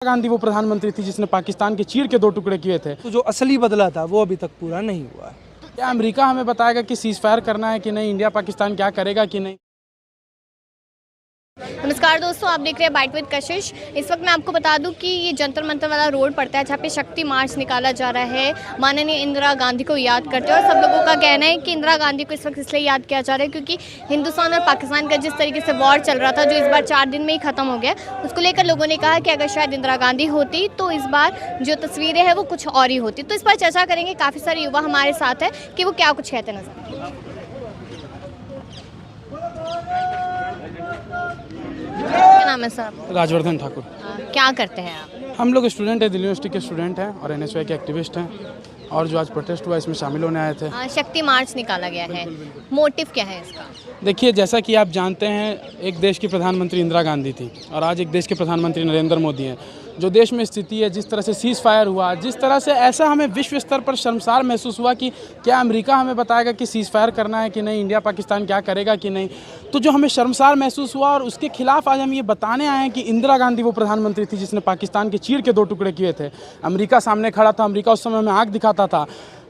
गांधी वो प्रधानमंत्री थी जिसने पाकिस्तान के चीर के दो टुकड़े किए थे। तो जो असली बदला था वो अभी तक पूरा नहीं हुआ है। क्या अमेरिका हमें बताएगा कि सीज फायर करना है कि नहीं, इंडिया पाकिस्तान क्या करेगा कि नहीं? नमस्कार दोस्तों, आप देख रहे हैं बाइट विद कशिश। इस वक्त मैं आपको बता दूं कि ये जंतर मंतर वाला रोड पड़ता है जहाँ पे शक्ति मार्च निकाला जा रहा है माननीय इंदिरा गांधी को याद करते हैं। और सब लोगों का कहना है कि इंदिरा गांधी को इस वक्त इसलिए याद किया जा रहा है क्योंकि हिंदुस्तान और पाकिस्तान का जिस तरीके से वॉर चल रहा था, जो इस बार 4 दिन में ही ख़त्म हो गया, उसको लेकर लोगों ने कहा कि अगर शायद इंदिरा गांधी होती तो इस बार जो तस्वीरें हैं वो कुछ और ही होती। तो इस पर चर्चा करेंगे, काफ़ी सारे युवा हमारे साथ हैं कि वो क्या कुछ कहते नजर। क्या नाम है सर? राजवर्धन ठाकुर। क्या करते हैं आप? हम लोग स्टूडेंट हैं, दिल्ली यूनिवर्सिटी के स्टूडेंट हैं और एनएसयूआई के एक्टिविस्ट हैं, और जो आज प्रोटेस्ट हुआ इसमें शामिल होने आए थे। शक्ति मार्च निकाला गया है, मोटिव क्या है इसका? देखिए, जैसा कि आप जानते हैं, एक देश की प्रधानमंत्री इंदिरा गांधी थी और आज एक देश के प्रधानमंत्री नरेंद्र मोदी हैं। जो देश में स्थिति है, जिस तरह से सीज़ फायर हुआ, जिस तरह से, ऐसा हमें विश्व स्तर पर शर्मसार महसूस हुआ कि क्या अमेरिका हमें बताएगा कि सीज़ फायर करना है कि नहीं, इंडिया पाकिस्तान क्या करेगा कि नहीं। तो जो हमें शर्मसार महसूस हुआ और उसके खिलाफ आज हम ये बताने आए हैं कि इंदिरा गांधी वो प्रधानमंत्री थी जिसने पाकिस्तान के चीर के 2 टुकड़े किए थे। अमेरिका सामने खड़ा था, अमेरिका उस समय में आँख दिखाता था।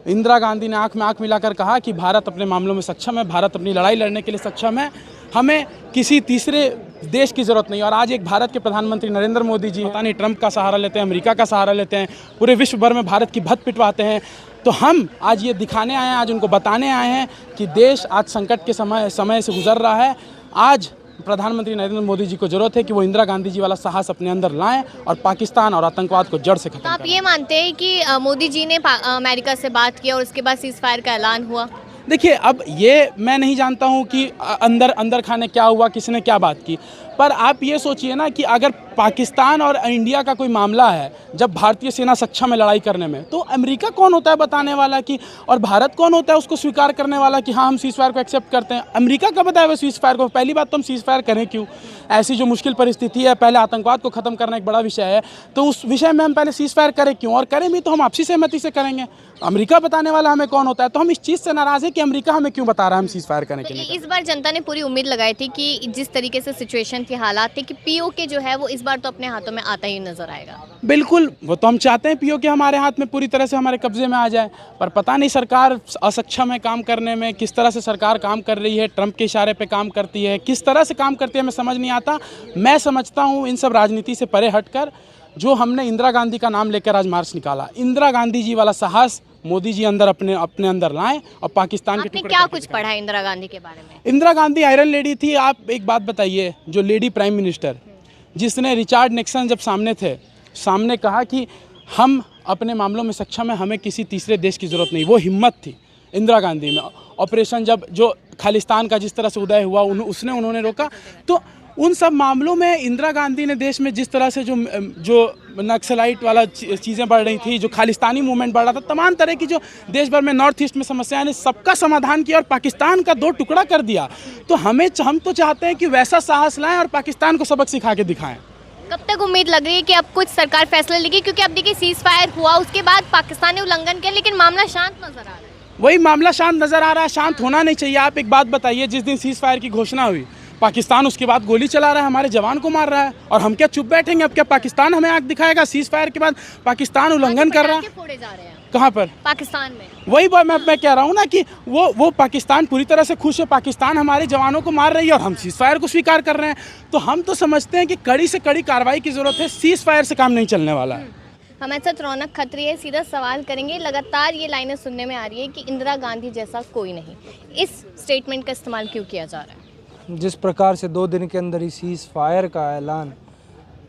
इंदिरा गांधी ने आँख में आँख मिलाकर कहा कि भारत अपने मामलों में सक्षम है, भारत अपनी लड़ाई लड़ने के लिए सक्षम है, हमें किसी तीसरे देश की ज़रूरत नहीं। और आज एक भारत के प्रधानमंत्री नरेंद्र मोदी जी पता नहीं ट्रंप का सहारा लेते हैं, अमेरिका का सहारा लेते हैं, पूरे विश्व भर में भारत की भत पिटवाते हैं। तो हम आज ये दिखाने आए हैं, आज उनको बताने आए हैं कि देश आज संकट के समय से गुजर रहा है। आज प्रधानमंत्री नरेंद्र मोदी जी को जरूरत है कि वो इंदिरा गांधी जी वाला साहस अपने अंदर लाएं और पाकिस्तान और आतंकवाद को जड़ से खत्म करें। आप ये मानते हैं कि मोदी जी ने अमेरिका से बात की और उसके बाद सीज फायर का ऐलान हुआ? देखिए, अब ये मैं नहीं जानता हूँ कि अंदर खाने क्या हुआ, किसने क्या बात की, पर आप ये सोचिए ना कि अगर पाकिस्तान और इंडिया का कोई मामला है, जब भारतीय सेना सक्षम है लड़ाई करने में, तो अमेरिका कौन होता है बताने वाला कि, और भारत कौन होता है उसको स्वीकार करने वाला कि हाँ हम सीज फायर को एक्सेप्ट करते हैं? अमेरिका का बताया हुआ सीज फायर को। पहली बात तो हम सीज फायर करें क्यों? ऐसी जो मुश्किल परिस्थिति है, पहले आतंकवाद को ख़त्म करना एक बड़ा विषय है, तो उस विषय में हम पहले सीज फायर करें क्यों? और करें भी तो हम आपसी सहमति से करेंगे। अमेरिका बताने वाला हमें कौन होता है? तो हम इस चीज़ से नाराज़ है कि अमेरिका हमें क्यों बता रहा है हम सीज फायर करने के लिए। इस बार जनता ने पूरी उम्मीद लगाई थी कि जिस तरीके से सिचुएशन थी, हालात थे, कि पीओके जो है वो इस बार तो अपने हाथों में आता ही नजर आएगा। बिल्कुल, वो तो हम चाहते हैं पीओके हमारे हाथ में पूरी तरह से हमारे कब्जे में आ जाए, पर पता नहीं सरकार असक्षम है काम करने में। किस तरह से सरकार काम कर रही है, ट्रंप के इशारे पे काम करती है, किस तरह से काम करती है, हमें समझ नहीं आता। मैं समझता हूँ इन सब राजनीति से परे हटकर जो हमने इंदिरा गांधी का नाम लेकर आज मार्च निकाला, इंदिरा गांधी जी वाला साहस मोदी जी अपने अंदर लाएं और पाकिस्तान के टुकड़े। क्या कुछ पढ़ा है इंदिरा गांधी के बारे में? इंदिरा गांधी आयरन लेडी थी। आप एक बात बताइए, जो लेडी प्राइम मिनिस्टर जिसने रिचार्ड निक्सन जब सामने कहा कि हम अपने मामलों में सक्षम है, हमें किसी तीसरे देश की ज़रूरत नहीं, वो हिम्मत थी इंदिरा गांधी में। ऑपरेशन जब जो खालिस्तान का जिस तरह से उदय हुआ उन्होंने रोका। तो उन सब मामलों में इंदिरा गांधी ने देश में जिस तरह से जो नक्सलाइट वाला चीज़ें बढ़ रही थी, जो खालिस्तानी मूवमेंट बढ़ रहा था, तमाम तरह की जो देश भर में नॉर्थ ईस्ट में समस्याएं ने सबका समाधान किया और पाकिस्तान का 2 टुकड़ा कर दिया। तो हम तो चाहते हैं कि वैसा साहस लाएं और पाकिस्तान को सबक सिखा के दिखाएं। कब तक उम्मीद लग रही है कि अब कुछ सरकार फैसला लेगी? क्योंकि अब देखिए सीज फायर हुआ, उसके बाद पाकिस्तान ने उल्लंघन किया, लेकिन मामला शांत नजर आ रहा है। वही मामला शांत नजर आ रहा है, शांत होना नहीं चाहिए। आप एक बात बताइए, जिस दिन सीज फायर की घोषणा हुई, पाकिस्तान उसके बाद गोली चला रहा है, हमारे जवान को मार रहा है, और हम क्या चुप बैठेंगे? अब क्या पाकिस्तान हमें आंख दिखाएगा? सीज फायर के बाद पाकिस्तान उल्लंघन कर रहा है। फोड़े जा रहे हैं कहाँ पर? पाकिस्तान में। वही मैं कह रहा हूँ ना कि वो पाकिस्तान पूरी तरह से खुश है, पाकिस्तान हमारे जवानों को मार रही है और हम सीज फायर को स्वीकार कर रहे हैं। तो हम तो समझते हैं कि कड़ी से कड़ी कार्रवाई की जरूरत है, सीज फायर से काम नहीं चलने वाला है। हमारे साथ रौनक खत्री है, सीधा सवाल करेंगे। लगातार ये लाइनें सुनने में आ रही है कि इंदिरा गांधी जैसा कोई नहीं, इस स्टेटमेंट का इस्तेमाल क्यों किया जा रहा है? जिस प्रकार से 2 दिन के अंदर ही सीज फायर का ऐलान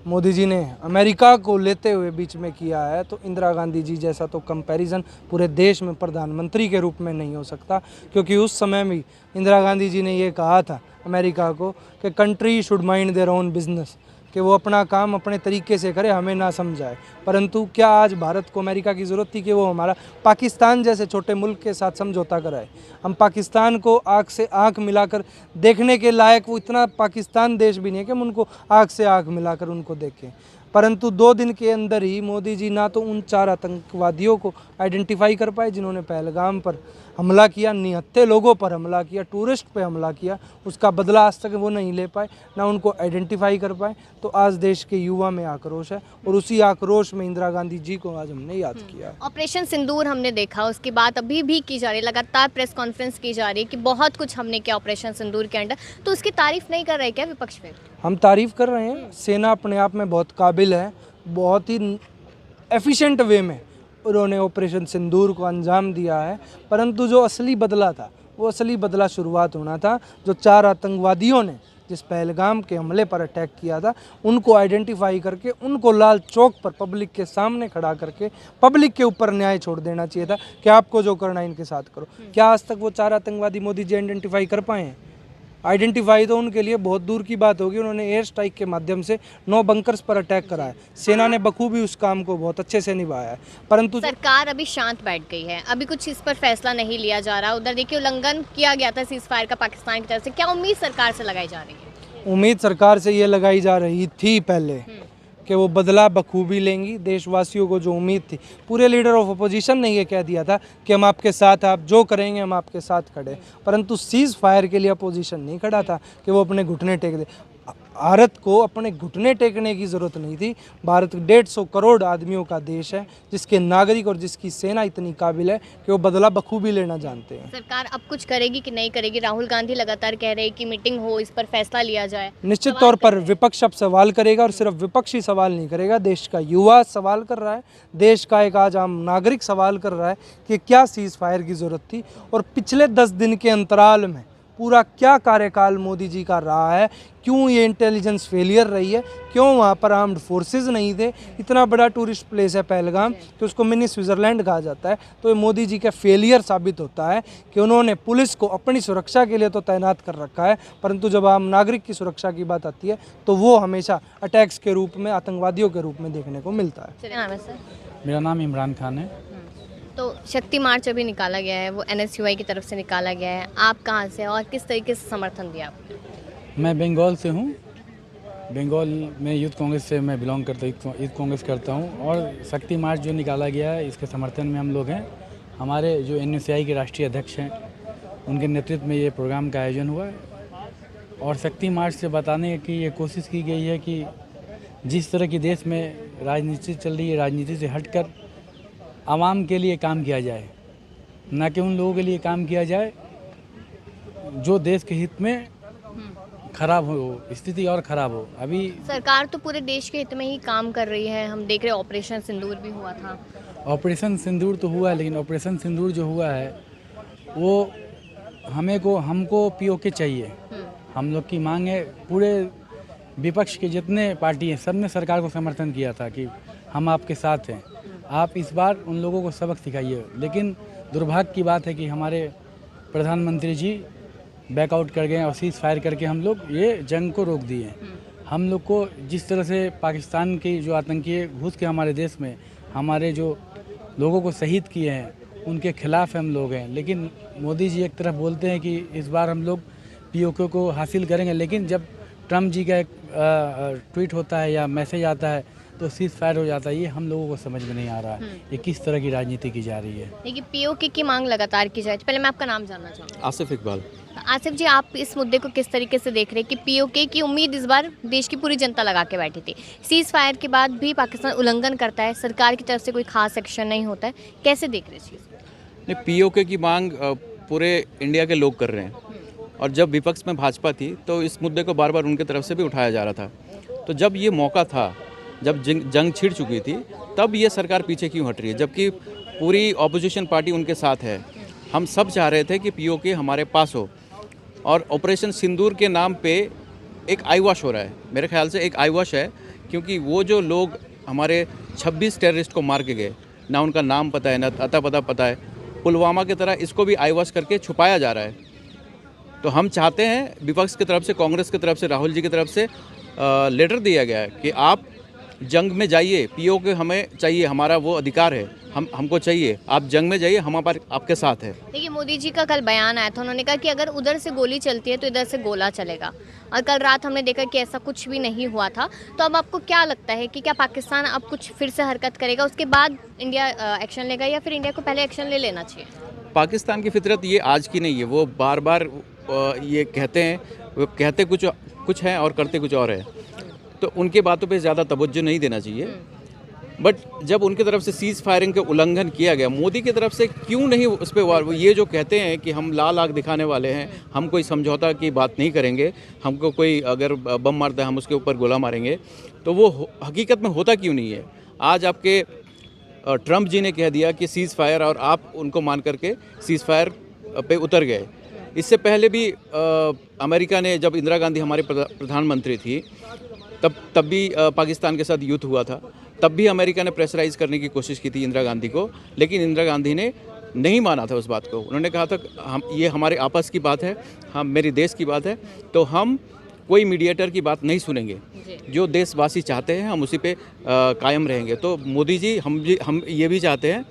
मोदी जी ने अमेरिका को लेते हुए बीच में किया है, तो इंदिरा गांधी जी जैसा तो कंपैरिजन पूरे देश में प्रधानमंत्री के रूप में नहीं हो सकता। क्योंकि उस समय भी इंदिरा गांधी जी ने ये कहा था अमेरिका को कि country should mind their own business, कि वो अपना काम अपने तरीके से करे, हमें ना समझाए। परंतु क्या आज भारत को अमेरिका की ज़रूरत थी कि वो हमारा पाकिस्तान जैसे छोटे मुल्क के साथ समझौता कराए? हम पाकिस्तान को आँख से आँख मिलाकर देखने के लायक वो इतना पाकिस्तान देश भी नहीं है कि हम उनको आँख से आँख मिलाकर उनको देखें। परंतु 2 दिन के अंदर ही मोदी जी ना तो उन 4 आतंकवादियों को आइडेंटिफाई कर पाए जिन्होंने पहलगाम पर हमला किया, निहत्थे लोगों पर हमला किया, टूरिस्ट पे हमला किया, उसका बदला आज तक वो नहीं ले पाए, ना उनको आइडेंटिफाई कर पाए। तो आज देश के युवा में आक्रोश है और उसी आक्रोश में इंदिरा गांधी जी को आज हमने याद किया। ऑपरेशन सिंदूर हमने देखा, उसकी बात अभी भी की जा रही है, लगातार प्रेस कॉन्फ्रेंस की जा रही है कि बहुत कुछ हमने किया ऑपरेशन सिंदूर के अंडर, तो उसकी तारीफ नहीं कर रहे क्या विपक्ष में? हम तारीफ कर रहे हैं, सेना अपने आप में बहुत काबिल है, बहुत ही एफिशिएंट वे में उन्होंने ऑपरेशन सिंदूर को अंजाम दिया है। परंतु जो असली बदला था, वो असली बदला शुरुआत होना था। जो 4 आतंकवादियों ने जिस पहलगाम के हमले पर अटैक किया था, उनको आइडेंटिफाई करके उनको लाल चौक पर पब्लिक के सामने खड़ा करके पब्लिक के ऊपर न्याय छोड़ देना चाहिए था कि आपको जो करना है इनके साथ करो। क्या आज तक वो 4 आतंकवादी मोदी जी आइडेंटिफाई कर पाए हैं? आइडेंटिफाई तो उनके लिए बहुत दूर की बात होगी। उन्होंने एयर स्ट्राइक के माध्यम से 9 बंकर्स पर अटैक करा है। सेना ने बखूबी उस काम को बहुत अच्छे से निभाया है। परंतु सरकार अभी शांत बैठ गई है, अभी कुछ इस पर फैसला नहीं लिया जा रहा। उधर देखिए उल्लंघन किया गया था सीज फायर का पाकिस्तान की तरफ से, क्या उम्मीद सरकार से लगाई जा रही है? उम्मीद सरकार से ये लगाई जा रही थी पहले कि वो बदला बखूबी लेंगी। देशवासियों को जो उम्मीद थी, पूरे लीडर ऑफ अपोजिशन ने ये कह दिया था कि हम आपके साथ, आप जो करेंगे हम आपके साथ खड़े। परंतु सीज फायर के लिए अपोजिशन नहीं खड़ा था कि वो अपने घुटने टेक दे। भारत को अपने घुटने टेकने की ज़रूरत नहीं थी। भारत 150 करोड़ आदमियों का देश है, जिसके नागरिक और जिसकी सेना इतनी काबिल है कि वो बदला बखूबी लेना जानते हैं। सरकार अब कुछ करेगी कि नहीं करेगी? राहुल गांधी लगातार कह रहे हैं कि मीटिंग हो, इस पर फैसला लिया जाए। निश्चित तौर पर विपक्ष अब सवाल करेगा, और सिर्फ विपक्ष ही सवाल नहीं करेगा, देश का युवा सवाल कर रहा है, देश का एक आज आम नागरिक सवाल कर रहा है कि क्या सीज फायर की ज़रूरत थी, और पिछले 10 दिन के अंतराल में पूरा क्या कार्यकाल मोदी जी का रहा है, क्यों ये इंटेलिजेंस फेलियर रही है, क्यों वहाँ पर आर्म्ड फोर्सेस नहीं थे। इतना बड़ा टूरिस्ट प्लेस है पहलगाम कि उसको मिनी स्विट्ज़रलैंड कहा जाता है। तो ये मोदी जी का फेलियर साबित होता है कि उन्होंने पुलिस को अपनी सुरक्षा के लिए तो तैनात कर रखा है, परंतु जब आम नागरिक की सुरक्षा की बात आती है तो वो हमेशा अटैक्स के रूप में, आतंकवादियों के रूप में देखने को मिलता है। नाम है सर? मेरा नाम इमरान खान है। तो शक्ति मार्च अभी निकाला गया है, वो NSUI की तरफ से निकाला गया है, आप कहाँ से और किस तरीके से समर्थन दिया आपने? मैं बंगाल से हूँ। बंगाल में यूथ कांग्रेस से मैं बिलोंग करता हूँ, यूथ कांग्रेस करता हूँ। और शक्ति मार्च जो निकाला गया है, इसके समर्थन में हम लोग हैं। हमारे जो NSUI के राष्ट्रीय अध्यक्ष हैं, उनके नेतृत्व में ये प्रोग्राम का आयोजन हुआ है। और शक्ति मार्च से बताने की ये कोशिश की गई है कि जिस तरह की देश में राजनीति चल रही है, राजनीति से हटकर आवाम के लिए काम किया जाए, न कि उन लोगों के लिए काम किया जाए जो देश के हित में खराब हो, स्थिति और ख़राब हो। अभी सरकार तो पूरे देश के हित में ही काम कर रही है, हम देख रहे हैं ऑपरेशन सिंदूर भी हुआ था। ऑपरेशन सिंदूर तो हुआ है, लेकिन ऑपरेशन सिंदूर जो हुआ है वो हमको POK चाहिए। हम लोग की मांग है, पूरे विपक्ष के जितने पार्टी हैं सब ने सरकार को समर्थन किया था कि हम आपके साथ हैं, आप इस बार उन लोगों को सबक सिखाइए। लेकिन दुर्भाग्य की बात है कि हमारे प्रधानमंत्री जी बैकआउट कर गए और सीज फायर करके हम लोग ये जंग को रोक दिए। हम लोग को जिस तरह से पाकिस्तान की जो आतंकी घुस के हमारे देश में हमारे जो लोगों को शहीद किए हैं, उनके खिलाफ हम लोग हैं। लेकिन मोदी जी एक तरफ बोलते हैं कि इस बार हम लोग POK को हासिल करेंगे, लेकिन जब ट्रम्प जी का एक ट्वीट होता है या मैसेज आता है तो सीज फायर हो जाता है। ये हम लोगों को समझ में नहीं आ रहा है ये किस तरह की राजनीति की जा रही है। देखिए POK की मांग लगातार की जाए। पहले मैं आपका नाम जानना चाहूँगा। आसिफ इकबाल। आसिफ जी, आप इस मुद्दे को किस तरीके से देख रहे हैं कि POK की उम्मीद इस बार देश की पूरी जनता लगा के बैठी थी, सीज फायर के बाद भी पाकिस्तान उल्लंघन करता है, सरकार की तरफ से कोई खास एक्शन नहीं होता है, कैसे देख रहे हैं इस चीज़ को? नहीं, POK की मांग पूरे इंडिया के लोग कर रहे हैं, और जब विपक्ष में भाजपा थी तो इस मुद्दे को बार बार उनके तरफ से भी उठाया जा रहा था। तो जब ये मौका था, जब जंग छिड़ चुकी थी, तब ये सरकार पीछे क्यों हट रही है, जबकि पूरी ऑपोजिशन पार्टी उनके साथ है। हम सब चाह रहे थे कि POK हमारे पास हो, और ऑपरेशन सिंदूर के नाम पे एक आई वॉश हो रहा है। मेरे ख्याल से एक आई वॉश है, क्योंकि वो जो लोग हमारे 26 टेररिस्ट को मार के गए, ना उनका नाम पता है, ना अता पता पता है, पुलवामा की तरह इसको भी आई वॉश करके छुपाया जा रहा है। तो हम चाहते हैं, विपक्ष की तरफ से, कांग्रेस की तरफ से, राहुल जी की तरफ से लेटर दिया गया है कि आप जंग में जाइए, POK हमें चाहिए, हमारा वो अधिकार है। हमको चाहिए, आप जंग में जाइए, हम आपके साथ है। देखिए मोदी जी का कल बयान आया था, उन्होंने कहा कि अगर उधर से गोली चलती है तो इधर से गोला चलेगा, और कल रात हमने देखा कि ऐसा कुछ भी नहीं हुआ था। तो अब आपको क्या लगता है कि क्या पाकिस्तान अब कुछ फिर से हरकत करेगा, उसके बाद इंडिया एक्शन लेगा, या फिर इंडिया को पहले एक्शन ले लेना चाहिए? पाकिस्तान की फितरत ये आज की नहीं है, वो बार बार ये कहते हैं, वो कहते कुछ है और करते कुछ और है, तो उनके बातों पे ज़्यादा तवज्जो नहीं देना चाहिए। बट जब उनकी तरफ से सीज़ फायरिंग का उल्लंघन किया गया, मोदी की तरफ से क्यों नहीं उस पर वार? ये जो कहते हैं कि हम लाल आग दिखाने वाले हैं, हम कोई समझौता की बात नहीं करेंगे, हमको कोई अगर बम मारता है हम उसके ऊपर गोला मारेंगे, तो वो हकीकत में होता क्यों नहीं है? आज आपके ट्रंप जी ने कह दिया कि सीज़ फायर, और आप उनको मान करके सीज़ फायर पे उतर गए। इससे पहले भी अमेरिका ने, जब इंदिरा गांधी हमारे प्रधानमंत्री थी, तब भी पाकिस्तान के साथ युद्ध हुआ था, तब भी अमेरिका ने प्रेशराइज करने की कोशिश की थी इंदिरा गांधी को, लेकिन इंदिरा गांधी ने नहीं माना था उस बात को। उन्होंने कहा था हम, ये हमारे आपस की बात है, हम मेरे देश की बात है, तो हम कोई मीडिएटर की बात नहीं सुनेंगे, जो देशवासी चाहते हैं हम उसी पे कायम रहेंगे। तो मोदी जी, हम ये भी चाहते हैं,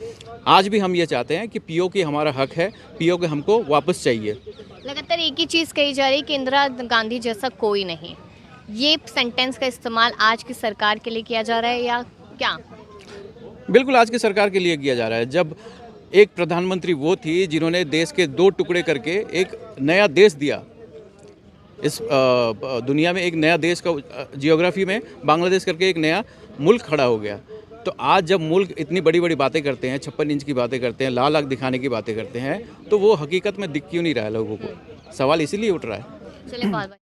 आज भी हम ये चाहते हैं कि पीओके हमारा हक है, पीओके हमको वापस चाहिए। लगातार एक ही चीज़ कही जा रही है कि इंदिरा गांधी जैसा कोई नहीं। ये सेंटेंस का इस्तेमाल आज की सरकार के लिए किया जा रहा है या क्या? बिल्कुल आज की सरकार के लिए किया जा रहा है। जब एक प्रधानमंत्री वो थी जिन्होंने देश के 2 टुकड़े करके एक नया देश दिया, इस दुनिया में एक नया देश का, जियोग्राफी में बांग्लादेश करके एक नया मुल्क खड़ा हो गया। तो आज जब मुल्क इतनी बड़ी बड़ी बातें करते हैं, 56 इंच की बातें करते हैं, लाल आग दिखाने की बातें करते हैं, तो वो हकीकत में दिख क्यों नहीं रहा है लोगों को? सवाल इसीलिए उठ रहा है। चलिए बहुत